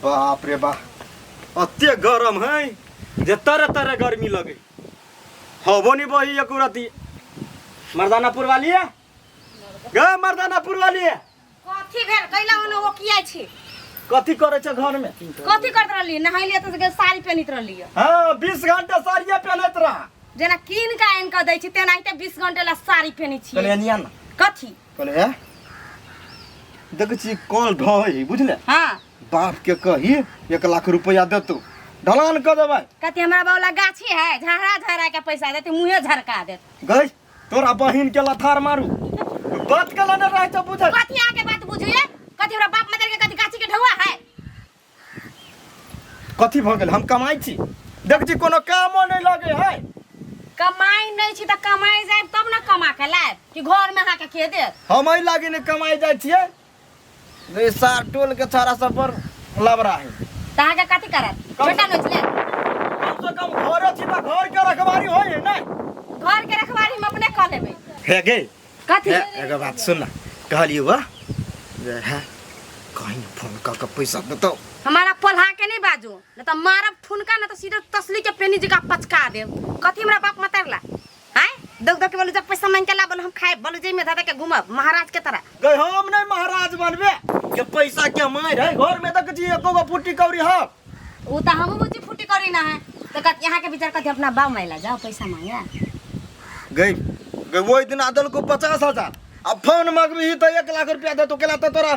बाप रे बाप अत्ते गरम है जे तरह तरह गर्मी लगे हबो नहीं बही एक राती मर्दानापुर वाली है गे मर्दानापुर वाली है कथी भेल कैला ओने ओ किया छी कथी करे छ घर में कथी करत रहली नहाइले त साड़ी पहनित रहली हां 20 घंटा साड़िया पहनत रहा जेना किन का एन क दै छी तेनाहिते 20 घंटा ला साड़ी पहनी छी कहले निया ना कथी कहले देख छी कॉल ढोई बुझले हां बाप के कही 1 लाख रुपया देतो ढलान क देबै कथी हमरा बावला गाछी है झहरा झहरा के पैसा देते मुंहे झरका दे गई तोरा बहिन के लथार मारू बात के न रह त बुझ कथी आके बात बुझिए कथी हमरा बाप मदर के कथी गाछी के ढौआ है कथी भ गेल हम कमाई छी देख छी कोनो कामो नहीं लगे है कमाई नहीं छी त कमाई जाए तब न कमा के लाए कि घर में हा के दे हम ही लागी ने कमाई जाय छिए रे सार टोल के छारा सब पर लबरा है तहा के कथी करत बेटा नोचले कम से कम घर छी त घर के रखवारी होय है ना घर के रखवारी हम अपने क लेबै हे गे कथी एगो बात सुन ना कहलियो बा जे है कहीं फोन क पैसा देतो हमारा पलहा के नहीं बाजू न त मारब फुनका न त सीधे तसली के पेनी जगह पचका देब कथी हमरा बाप मतरला हैं दग दग के बोलू जब पैसा मांग के ला बोल हम खाए बोलू जे में दादा के घुमब महाराज के तरह गए हम नहीं महाराज बनबे के पैसा के मार है घर में तक जी एको गो फुटी कौरी ह उ त हम बुझी फुटी करी ना है त कत यहां के विचार कथी अपना बाप माइला जाओ पैसा मांगे गई गई वो दिन आदल को 50,000 अब फोन मांगबी तो 1 लाख रुपया दे तो केला तो तोरा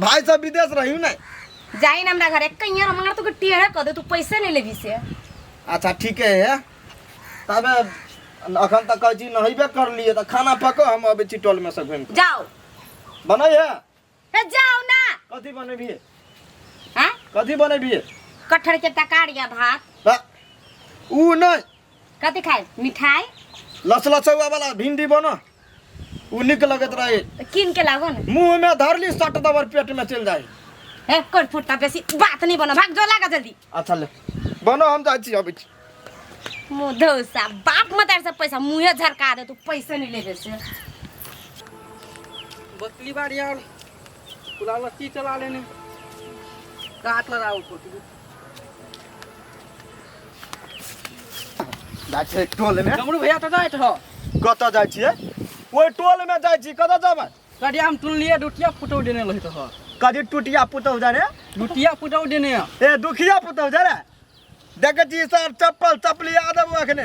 भाई सब विदेश रही नहीं जाई ना हमरा घर कइया मंगा तो के टेढ़े क दे तू पैसे नहीं लेबी से अच्छा ठीक है तब अखन तक जी नहिबे कर लिए तो खाना पको हम अबे चिटोल में से घुम जाओ बनाई है ए जाओ ना कथी बनेबी हैं कथी बनेबी कटहर के तकारिया भात ऊ नहीं कथी खाए मिठाई लसलसौआ वाला भिंडी बनो ऊ निक लगत रहे किन के लागो ना मुंह में धरली सट दबर पेट में चल जाए ए कोई फुटता बेसी बात नहीं बनो भाग जो लागा जल्दी अच्छा ले बनो हम जाई छी अबे मुधौसा बाप मतार से पैसा मुंहे झरका दे तू पैसे नहीं लेबे से बकली बाड़ी यार पुला लस्सी चला लेने काट लगाओ को जाय छै टोल में गमरू भैया तो जाइत हो कत जाय छिए ओइ टोल में जाय छी कत जाबे कडिया हम तुन लिए दुटिया फुटो देने लहित हो कदी टुटिया पुतौ जा रे दुटिया फुटो देने ए दुखिया पुतौ जा रे देख जी सर चप्पल चपली आदम अखने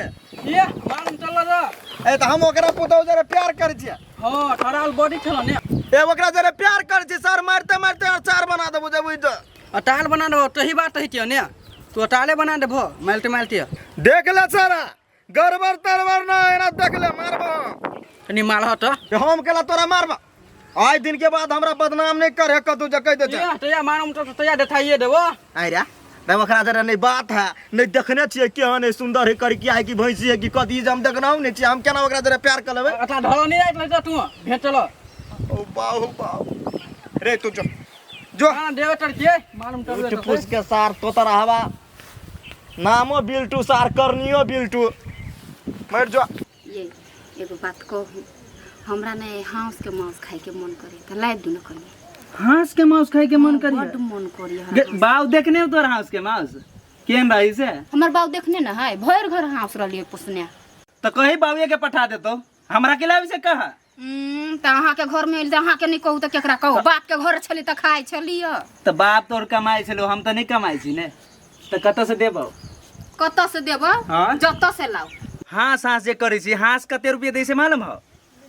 ये मालूम चल रे ए त हम ओकरा पुतौ जा रे प्यार कर छिए हां ठराल बॉडी छलो ने ए ओकरा जा रे प्यार कर छी सर मारते मारते अचार बना देबो जब तो अटाल बना दो तही बात है ने तू अटाले बना देबो मालते मालते देख ले सारा गड़बड़ तरबर ना एना देख ले मारबो कनी माल हट हम केला तोरा मारबा आज दिन के बाद हमरा बदनाम नहीं करे कदू जकै दे ये तया मालूम तो तया देखाइए देबो आई रे तब ओकरा जरा नहीं बात है नहीं देखने छिए केहन है सुंदर है कर क्या है कि भैंसी है कि कथी हम देखना नहीं छिए हम केना ओकरा जरा प्यार कर लेबे अच्छा ढलो नहीं आइत लइता तू भेट चलो ओ बाऊ रे तू जो हां देव चढ़ के मालूम चल उठ पुस के सार तोतरा हवा नामो बिल्टू सार करनियो बिल्टू मर जो ये एगो बात कहू हमरा ने हांस के मांस खाए के मन करे त लाइ दु न कनी हांस के मांस खाए के मन करी बड मन करी बाव देखने तोर हांस के मांस केन रही से हमर बाऊ देखने न है भर घर हांस रहलिए पुसने तो कहीं बाबूए के पठा देतो हमरा के लावे से कहा त अहाँ के घर में एल अहाँ के नहीं कहू त केकरा कहू बाप के घर छली त खाए छलिए तो बाप तोर कमाई छलो हम तो नहीं कमाई छी ने तो कत से देबो कत से देब हाँ? जत से लाओ हांस हांस जे करै छी हांस कते रुपया दै से मालूम हो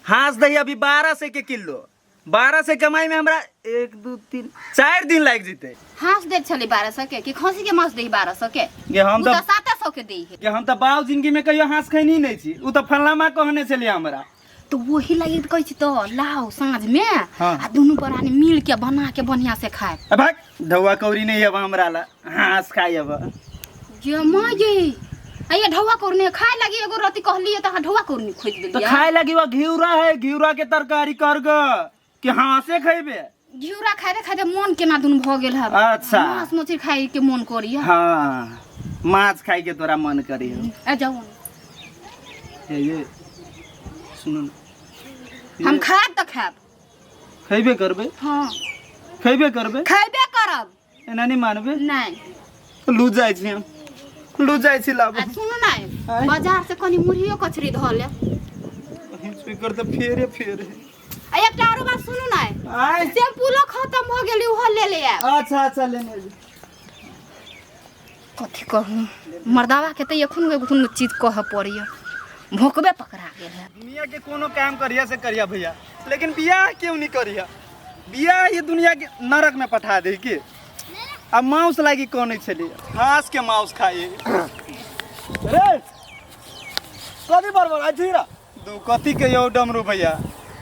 हांस दही अभी 1200 के किलो 1200 कमाई में हमरा 1 2 3 4 दिन लाग जते हांस दे छली 1200 के कि खसी के मांस दे 1200 के ये हम तो 700 के दे है कि हम तो बाव जिंदगी में कहियो हांस खैनी नहीं छी उ तो फल्लामा कहने छली हमरा तो वही लगी कहै छी तो लाओ साँझ में हाँ। आ दोनों बरानी मिल के बना के बढ़िया से खाए भाग ढौआ कौरी नहीं अब हमरा ला हांस खाई अब जे मां जे आइए ढौआ कोरने खाए लगी एगो रति कहलिए त ढौआ कोरनी खोज देलिए तो खाए लगी वो घिउरा है घिउरा के तरकारी कर ग कि हांसे खइबे घिउरा खाए खाए मन केना दुन भ गेल है अच्छा मांस मछली खाए के मन करी है हां माछ खाए के तोरा मन करी ए जाओ ये सुनो हम खाब त खाब खइबे करबे हां खइबे करबे खाइबे करब एना नहीं मानबे नहीं लू जाय छी हम लू जाय छी लाब आ सुनो ना बाजार से कनी मुरहियो कचरी ध ले स्पीकर तो फेरे आ एकटा आरो बात सुनो ना आय शैम्पूलो खत्म भ गेली ओहो ले ले आ अच्छा लेने कथी कहूँ मर्दावा के तो एखन चीज कह पड़िए भोंकबे पकड़ा गेल है दुनिया के कोनो काम करिया से करिया भैया लेकिन बियाह क्यों नहीं करिया बियाह ये दुनिया के नरक में पठा दे के अब मांस लागी कौन छली घास के मांस खाए रे कथी बरबर आ थीरा दू कथी के यो डमरू भैया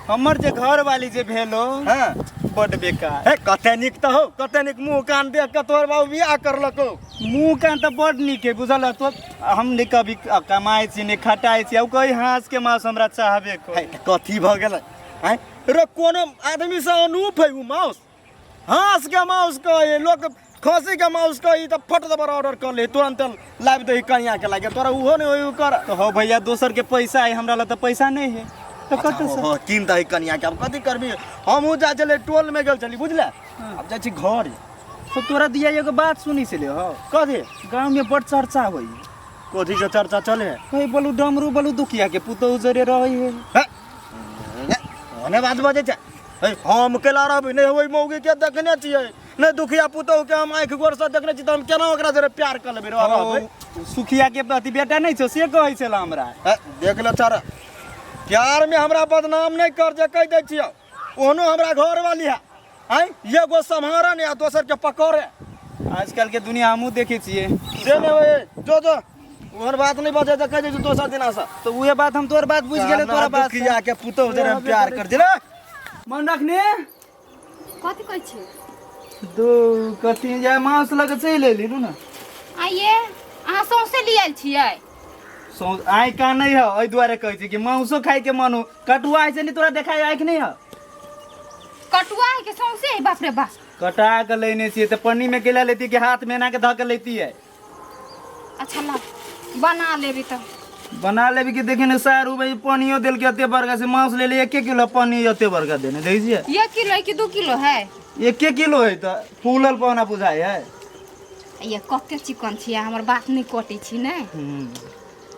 हमर जे घर वाली जे भेलो हां बड बेकार हे कते निक त हो कते निक मुंह कान देख के तोर बाबू बियाह करलको मुंह कान तो बड निक है बुझल तो हम ने कभी कमाए छी ने खटाए छी अब कोई हांस के मांस हमरा चाहबे को हे कथी भ गेल हैं रे कोनो आदमी से अनूप है उ मांस हांस के मांस कहे लोग खसी के मांस कही त फट दबर ऑर्डर कर ले तुरंत लाइव दही कनिया के लागे तोरा उहो ने होई कर तो हो भैया दोसर के पैसा है हमरा ला तो पैसा नहीं है तो कत से हो किन दही कनिया के अब कथी करबी हमहू जा चले टोल में गेल चली बुझले अब जा छी घर तो तोरा दिया एगो बात सुनी से ले हो कथी गांव में बड़ चर्चा होई कथी के चर्चा चले कहीं बोलू डमरू बोलू दुखिया के पुतौ जरे रही है ओने बात बजे छै हे हम केला रहबै नै होई मौगी के देखने छियै नै दुखिया पुतौ के हम आंख गोर से देखने छी त हम केना ओकरा जरे प्यार कर लेबै रहबै सुखिया के प्रति बेटा नहीं छो से कहै छला हमरा देख ले चार प्यार में हमरा बदनाम नहीं कर जे कह दै छियै ओनो हमरा घर वाली है हैं एगो सम्हारा ने दोसर के पकड़े आजकल के दुनिया हमू देखे छिए दे ने ओए जो ओहर बात नहीं बजे त कह दे दोसर दिना से तो उहे बात हम तोर बात बुझ गेले तोरा बात दुखिया के पुतौ जरे हम प्यार कर दिले मन रखने कथी कहै छै दो कथी जाय मांस लग चल एली ना आइए अहाँ सौंसे लियल छियै सो आइ का नहीं है ओइ दुआरे कहै छी कि मांसो खाइ के मन हो कटुआ है से नहीं तोरा देखाय आइ कि नहीं है कटुआ है के सौंसे है बाप रे बाप कटा के लेने छी त पन्नी में केला लेती के हाथ में ना के ध के लेती है अच्छा ला बना लेबी त बना लेबी कि देखे न सारू भाई पानियो देल के अते बरगा से मांस ले ले 1 किलो पानी अते बरगा देने देखिए 1 किलो है कि 2 किलो है 1 किलो है त फूलल पौना बुझाय है ये कते चिकन छी हमर बात नहीं कटै छी ने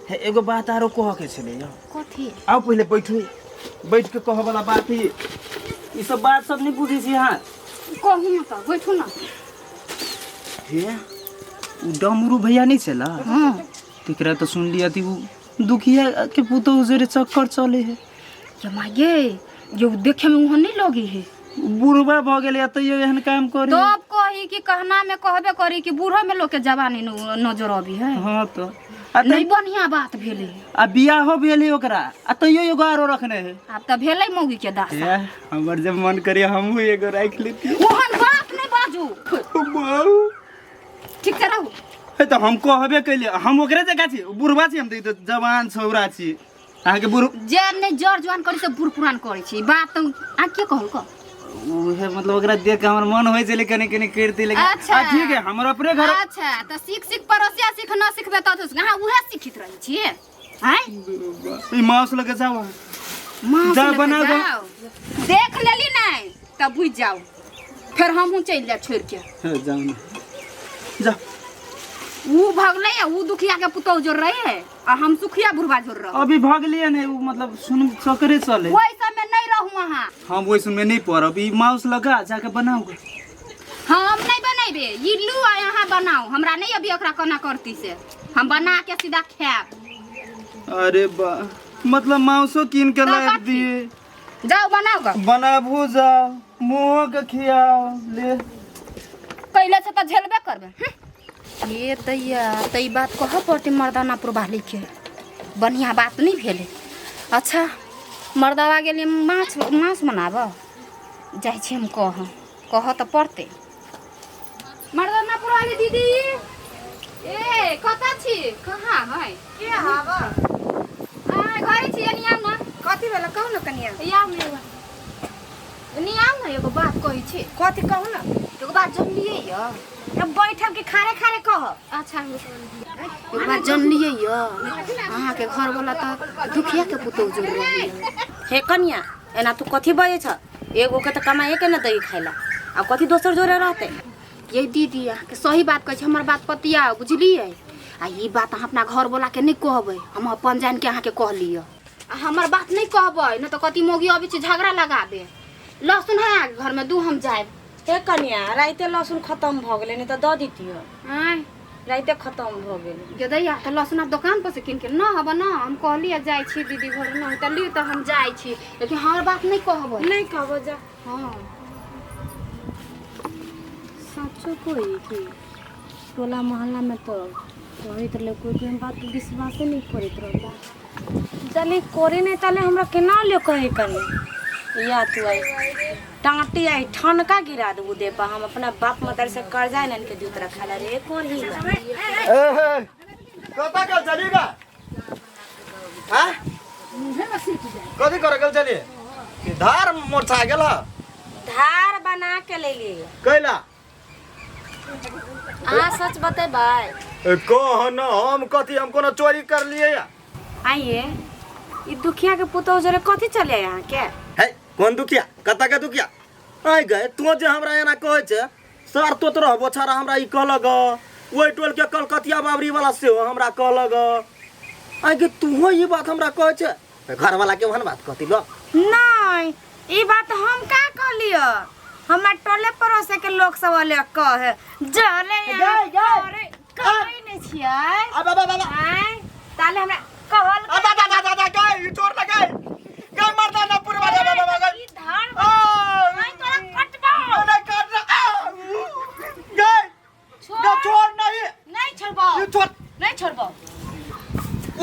हे एगो बात आरो कह के छले यो कथी आओ पहले बैठू बैठ के कह वाला बात है ई सब बात सब नहीं बुझी छी हां कहू न त बैठू न हे उ डमरू भैया नहीं छला हां तिकरा तो सुन लिया थी वो दुखिया के पुतो जरे चक्कर चले है जमा ये देखे में वहां नहीं लगी है बुढ़वा भ गेले त यो एहन काम करे तब कही कि कहना में कहबे करी कि बूढ़ा में लोग के जवानी नजर आबी है हां तो नहीं बढ़िया बात भेले आ बियाह हो भेले ओकरा आ तइयो एगो आरो रखने है अब त भेले मौगी के दासा हमर जब मन करे हमहू एगो राख लेती ओहन बात नहीं बाजू ठीक से रहू है तो हम कहबे कैले हम ओकरे जगह छी बुढ़वा छी हम त जवान छौरा छी आहा के बुढ़ जे नहीं जर जवान करी से बूढ़ पुरान करी छी बात आ के कहल क उहे मतलब ओकरा देख के हमर मन होय छले कने कने करती लेकिन अच्छा। ठीक है हमर अपने घर अच्छा त सीख परोसिया सीख न सीखबे त हां उहे सीखित रही छी हैं ई मांस लगे जाओ जा बना दो देख लेली नहीं तब बुझ जाओ फिर हमहू चल जा छोड़ के जाओ ना जा ऊ भगले ऊ दुखिया के पुतौ जोर रहे है आ हम सुखिया बुढ़वा जोर रहे अभी भगलिए ने उ मतलब सुन चकरे चले ओइ सब में नहीं रहू वहां हम ओइ सुन में नहीं पड़ब ई मांस लगा जाके बनाओ हम नहीं बनेबे ई लू आ यहां बनाओ हमरा नहीं अभी ओकरा कोना करती से हम बना के सीधा खाब अरे बा मतलब मांसो किन के तो लाग बात दिए जाओ बनाओ ग बनाबू जाओ मुंह के खियाओ ले कैले से त झेलबे करबे ये दैया तई बात कह पड़ती मर्दाना पुरवाली के बढ़िया बात नहीं भेले अच्छा मर्दावा के लिए मांस बनाब जाय छी हम कह तो पड़ते मर्दाना पुरवाली दीदी ए कता छी कहां है के हावा आ घरे छी निया न कथि भेल कहू न कनिया या में निया न एगो बात कहि छी कथि कहू न एगो बात जम लिए य अब बैठब के खारे खारे कह अच्छा एक बार जन लिए य अहाँ के घर वाला त दुखिया के पुतौ जोर रही हे कन्या एना तू कथि बजे छ एगो के त कमाए के न दई खाइला अब कथि दोसर जोरे रहते ये दीदी के सही बात कहे हमार बात पतिया बुझलिए आ ये बात अहाँ अपना घर बोला के नहीं कहबै हम अपन जान के अहाँ के कह लियो हमार बात नहीं कहबै न तो कति मोगी अभी झगड़ा लगा दे लहसुन है घर में दू हम जाए हे कन्या राइते लहसुन खत्म भ गेलै नहीं तो द दितियो आय राइते खत्म भ गेलै गे दैया तो लहसुन आप दुकान पर से किन के न हब न हम कहलिए जाय छी दीदी घर न त ली तो हम जाय छी लेकिन हमार बात नहीं कहबै नहीं कहबो जा हां सच्चो कोई की टोला मोहल्ला में तो रहित ले कोई के बात विश्वास नहीं करत रहता चली कोरी नहीं तले हमरा केना ले कहे कनी या तू आई टांटी आई ठनका गिरा दू दे पा हम अपना बाप मदर से कर्जा नन के दूत रखला रे कौन ही कता कल चलिएगा हां कथी करे कल चलिए कि धार मोटरसाइकिल है धार बना के ले लिए कैला आ सच बतेबै कह न हम कथी हम कोनो चोरी कर लिए या आइए ई दुखिया के पुतो जरे कथी चले यहाँ के है कौन दुखिया कता के दुखिया आइ गए तू जे हमरा एना कहै छै सर तो रहबो छारा हमरा ई कहलग ओइ टोल के कलकतिया बाबरी वाला से हमरा कहलग आइ गे तू ई बात हमरा कहै छै घर वाला के वहन बात कहती लो नहीं ई बात हम का कहलियो हमरा टोले पड़ोसे के लोग सब ले कहे जले यहाँ करे कहै नै छियै अब आय ताले हमरा कहल गए चोर लगाए गए मरदा ना पुरवा ई धान नहीं तोरा कटबो नहीं काट गए छोड़ नहीं नहीं छोड़बो ये छोड़ नहीं छोड़बो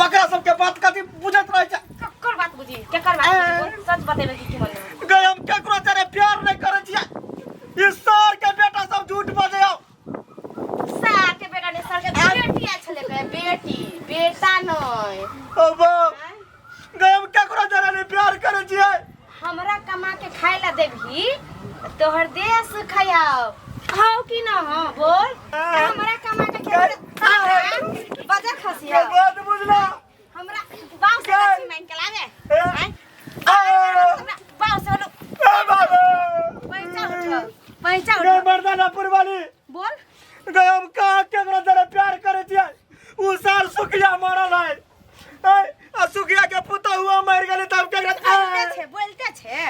ओकरा सबके बात कथी बुझत रहै छै ककर बात बुझी केकर बात बुझी सच बतेबे की मन गए हम केकरो तेरे प्यार नहीं करे छियै इस सर के बेटा सब झूठ बजे हो सार के बेटा ने सर के बेटी छले के बेटी बेटा नहीं अब गए हम केकरो तेरे नहीं प्यार करे छियै हमरा कमा के खाए ला देबही तोहर देश खयाओ खाओ कि ना हां बोल हमरा कमा के खेत बजा खसिया बात बुझला हमरा बाव से खसी मांग के लावे हैं बाव से लो पैसा गए उठ मर्दानापुर वाली बोल गए हम कहाँ केकरो तेरे प्यार करे छियै उ साल सुखिया मरल है आ सुखिया के पुता हुआ मर गेलै तब बोलते छे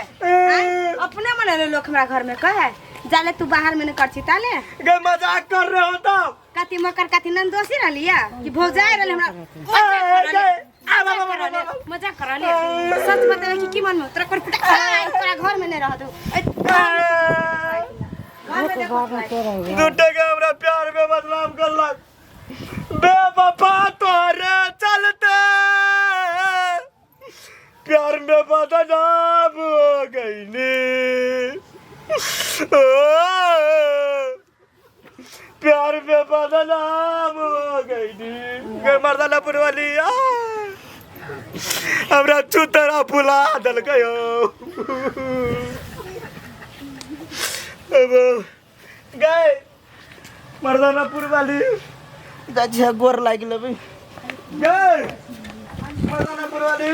अपने मने लोग हमरा घर में कहे जाले तू बाहर में न करछी ताले गए मजाक कर रहे हो तब कति मकर कति नंदोसी रहलिया कि भौजाई रहले हमरा मजाक करले सच बतेबे कि मन में तोरा कोन तोरा घर में नहीं रहत दूटे के हमरा प्यार में बदनाम करलक बेवफा तोरे चलते प्यार में बदनाम हो गई नी प्यार में बदनाम हो गई नी गए मर्दानापुर वाली हमरा चुतरा फुला दल गयो अब गए मर्दानापुर वाली गोर लाग गए मर्दानापुर वाली